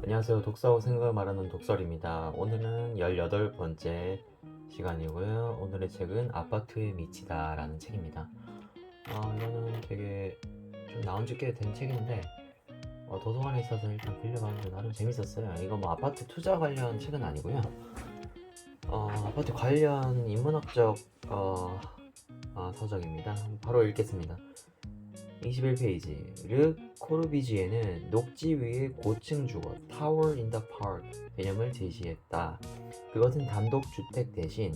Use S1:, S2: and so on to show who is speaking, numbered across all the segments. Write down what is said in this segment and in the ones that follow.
S1: 안녕하세요. 독서하고 생각을 말하는 독설입니다. 오늘은 18번째 시간이고요. 오늘의 책은 아파트에 미치다 라는 책입니다. 이거는 되게 좀 나온 지 꽤 된 책인데 도서관에 있어서 일단 빌려봤는데 나름 재밌었어요. 이거 뭐 아파트 투자 관련 책은 아니고요. 아파트 관련 인문학적 서적입니다. 바로 읽겠습니다. 21페이지. 르 코르비지에는 녹지 위의 고층 주거 (Tower in the Park) 개념을 제시했다. 그것은 단독주택 대신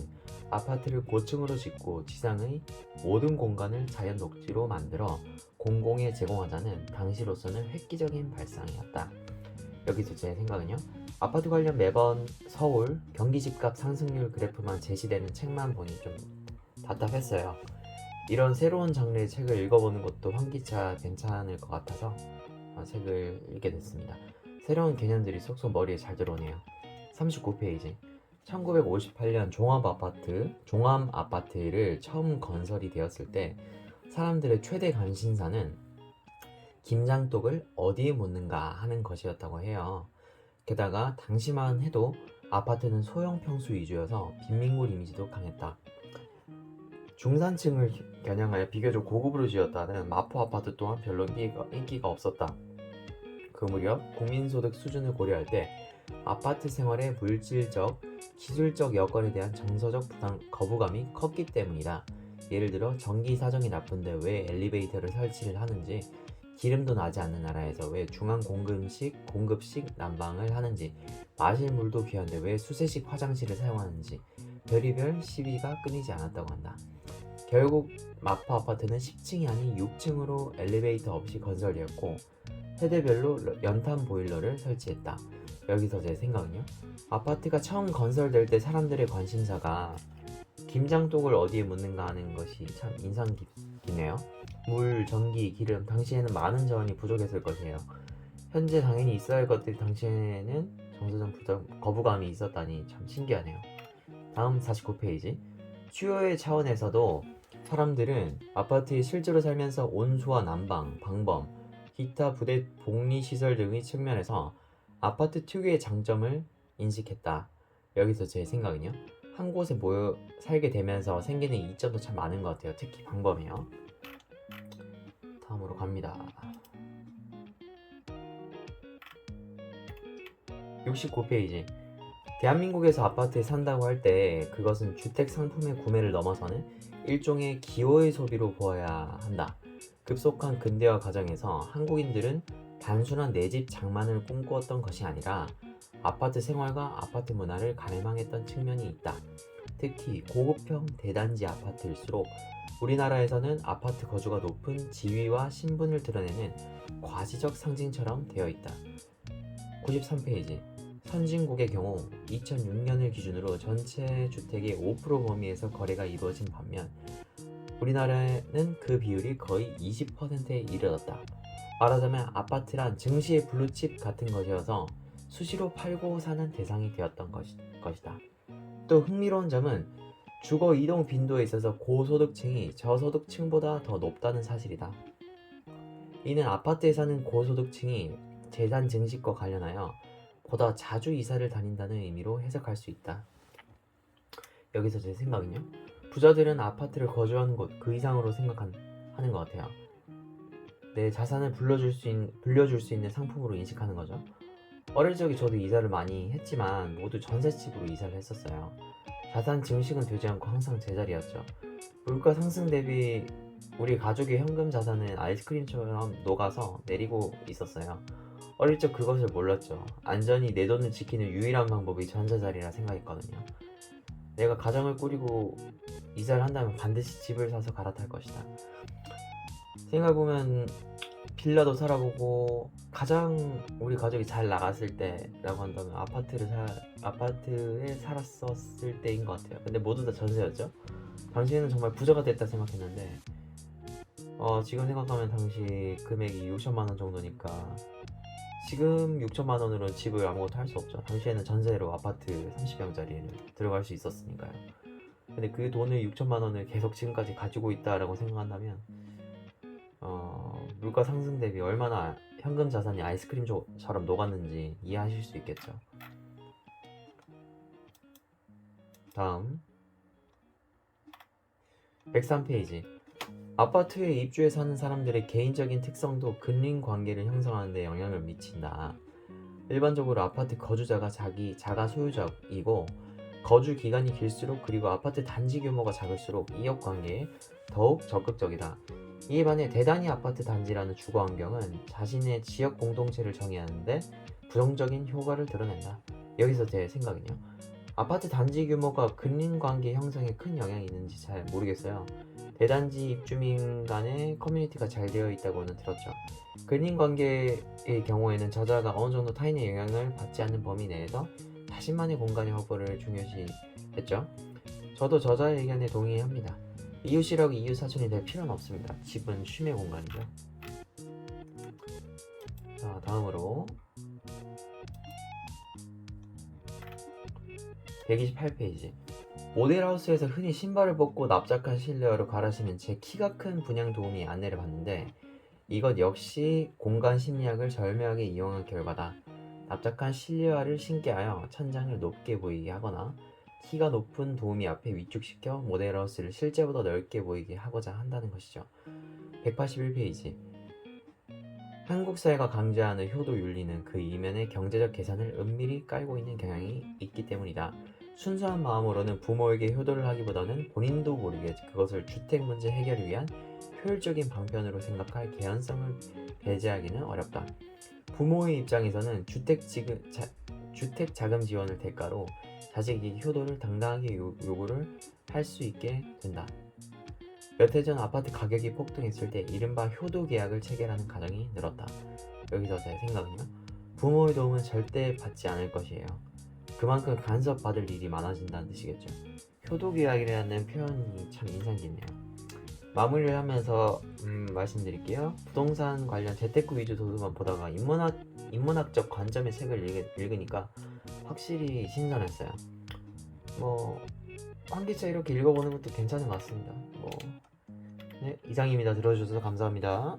S1: 아파트를 고층으로 짓고 지상의 모든 공간을 자연 녹지로 만들어 공공에 제공하자는 당시로서는 획기적인 발상이었다. 여기서 제 생각은요. 아파트 관련 매번 서울, 경기 집값 상승률 그래프만 제시되는 책만 보니 좀 답답했어요. 이런 새로운 장르의 책을 읽어보는 것도 환기차 괜찮을 것 같아서 책을 읽게 됐습니다. 새로운 개념들이 쏙쏙 머리에 잘 들어오네요. 39페이지. 1958년 종암아파트를 처음 건설이 되었을 때 사람들의 최대 관심사는 김장독을 어디에 묻는가 하는 것이었다고 해요. 게다가 당시만 해도 아파트는 소형 평수 위주여서 빈민굴 이미지도 강했다. 중산층을 겨냥하여 비교적 고급으로 지었다는 마포 아파트 또한 별로 인기가 없었다. 그 무렵 국민소득 수준을 고려할 때 아파트 생활의 물질적, 기술적 여건에 대한 정서적 거부감이 컸기 때문이다. 예를 들어 전기 사정이 나쁜데 왜 엘리베이터를 설치를 하는지, 기름도 나지 않는 나라에서 왜 중앙 공급식 난방을 하는지, 마실 물도 귀한데 왜 수세식 화장실을 사용하는지 별의별 시비가 끊이지 않았다고 한다. 결국 마포 아파트는 10층이 아닌 6층으로 엘리베이터 없이 건설되었고 세대별로 연탄 보일러를 설치했다. 여기서 제 생각은요. 아파트가 처음 건설될 때 사람들의 관심사가 김장독을 어디에 묻는가 하는 것이 참 인상 깊네요. 물, 전기, 기름, 당시에는 많은 자원이 부족했을 것이에요. 현재 당연히 있어야 할 것들이 당시에는 정서적 거부감이 있었다니 참 신기하네요. 다음 49페이지. 수요의 차원에서도 사람들은 아파트에 실제로 살면서 온수와 난방, 방범, 기타 부대 복리시설 등의 측면에서 아파트 특유의 장점을 인식했다. 여기서 제 생각은요. 한 곳에 모여 살게 되면서 생기는 이점도 참 많은 것 같아요. 특히 방범이요. 다음으로 갑니다. 69페이지. 대한민국에서 아파트에 산다고 할 때 그것은 주택 상품의 구매를 넘어서는 일종의 기호의 소비로 보아야 한다. 급속한 근대화 과정에서 한국인들은 단순한 내 집 장만을 꿈꾸었던 것이 아니라 아파트 생활과 아파트 문화를 가늠하였던 측면이 있다. 특히 고급형 대단지 아파트일수록 우리나라에서는 아파트 거주가 높은 지위와 신분을 드러내는 과시적 상징처럼 되어 있다. 93페이지. 선진국의 경우 2006년을 기준으로 전체 주택의 5% 범위에서 거래가 이루어진 반면 우리나라는 그 비율이 거의 20%에 이르렀다. 말하자면 아파트란 증시의 블루칩 같은 것이어서 수시로 팔고 사는 대상이 되었던 것이다. 또 흥미로운 점은 주거 이동 빈도에 있어서 고소득층이 저소득층보다 더 높다는 사실이다. 이는 아파트에 사는 고소득층이 재산 증식과 관련하여 보다 자주 이사를 다닌다는 의미로 해석할 수 있다. 여기서 제 생각은요. 부자들은 아파트를 거주하는 곳 그 이상으로 생각하는 것 같아요. 내 자산을 불려줄 수 있는 상품으로 인식하는 거죠. 어릴 적에 저도 이사를 많이 했지만 모두 전셋집으로 이사를 했었어요. 자산 증식은 되지 않고 항상 제자리였죠. 물가 상승 대비 우리 가족의 현금 자산은 아이스크림처럼 녹아서 내리고 있었어요. 어릴 적 그것을 몰랐죠. 안전히 내 돈을 지키는 유일한 방법이 전세자리라 생각했거든요. 내가 가정을 꾸리고 이사를 한다면 반드시 집을 사서 갈아탈 것이다. 생각해보면 빌라도 살아보고 가장 우리 가족이 잘 나갔을 때라고 한다면 아파트에 살았었을 때인 것 같아요. 근데 모두 다 전세였죠. 당시에는 정말 부자가 됐다 생각했는데 지금 생각하면 당시 금액이 6천만 원 정도니까 지금 6천만 원으로 집을 아무것도 할 수 없죠. 당시에는 전세로 아파트 30평짜리를 들어갈 수 있었으니까요. 근데 그 돈을 6천만 원을 계속 지금까지 가지고 있다라고 생각한다면 물가 상승 대비 얼마나 현금 자산이 아이스크림처럼 녹았는지 이해하실 수 있겠죠. 다음 103페이지. 아파트에 입주해 사는 사람들의 개인적인 특성도 근린 관계를 형성하는 데 영향을 미친다. 일반적으로 아파트 거주자가 자가 소유자이고 거주 기간이 길수록 그리고 아파트 단지 규모가 작을수록 이역 관계에 더욱 적극적이다. 이에 반해 대단위 아파트 단지라는 주거 환경은 자신의 지역 공동체를 정의하는데 부정적인 효과를 드러낸다. 여기서 제 생각은요. 아파트 단지 규모가 근린 관계 형성에 큰 영향이 있는지 잘 모르겠어요. 대단지 입주민 간의 커뮤니티가 잘 되어 있다고는 들었죠. 근린 관계의 경우에는 저자가 어느 정도 타인의 영향을 받지 않는 범위 내에서 자신만의 공간의 확보를 중요시했죠. 저도 저자의 의견에 동의합니다. 이웃이라고 이웃 사촌이 될 필요는 없습니다. 집은 쉼의 공간이죠. 자, 다음으로 128페이지. 모델하우스에서 흔히 신발을 벗고 납작한 실내화로 갈아신는 제 키가 큰 분양 도우미 안내를 받는데 이것 역시 공간 심리학을 절묘하게 이용한 결과다. 납작한 실내화를 신게 하여 천장을 높게 보이게 하거나 키가 높은 도우미 앞에 위축시켜 모델하우스를 실제보다 넓게 보이게 하고자 한다는 것이죠. 181페이지. 한국 사회가 강조하는 효도 윤리는 그 이면에 경제적 계산을 은밀히 깔고 있는 경향이 있기 때문이다. 순수한 마음으로는 부모에게 효도를 하기보다는 본인도 모르게 그것을 주택 문제 해결을 위한 효율적인 방편으로 생각할 개연성을 배제하기는 어렵다. 부모의 입장에서는 주택 자금 지원을 대가로 자식에게 효도를 당당하게 요구를 할 수 있게 된다. 몇 해 전 아파트 가격이 폭등했을 때 이른바 효도 계약을 체결하는 가정이 늘었다. 여기서 제 생각은요. 부모의 도움은 절대 받지 않을 것이에요. 그만큼 간섭받을 일이 많아진다는 뜻이겠죠. 효도 계약이라는 표현이 참 인상 깊네요. 마무리를 하면서 말씀드릴게요. 부동산 관련 재테크 위주 도서만 보다가 인문학적 관점의 책을 읽으니까 확실히 신선했어요. 환기차 이렇게 읽어보는 것도 괜찮은 것 같습니다. 네, 이상입니다. 들어주셔서 감사합니다.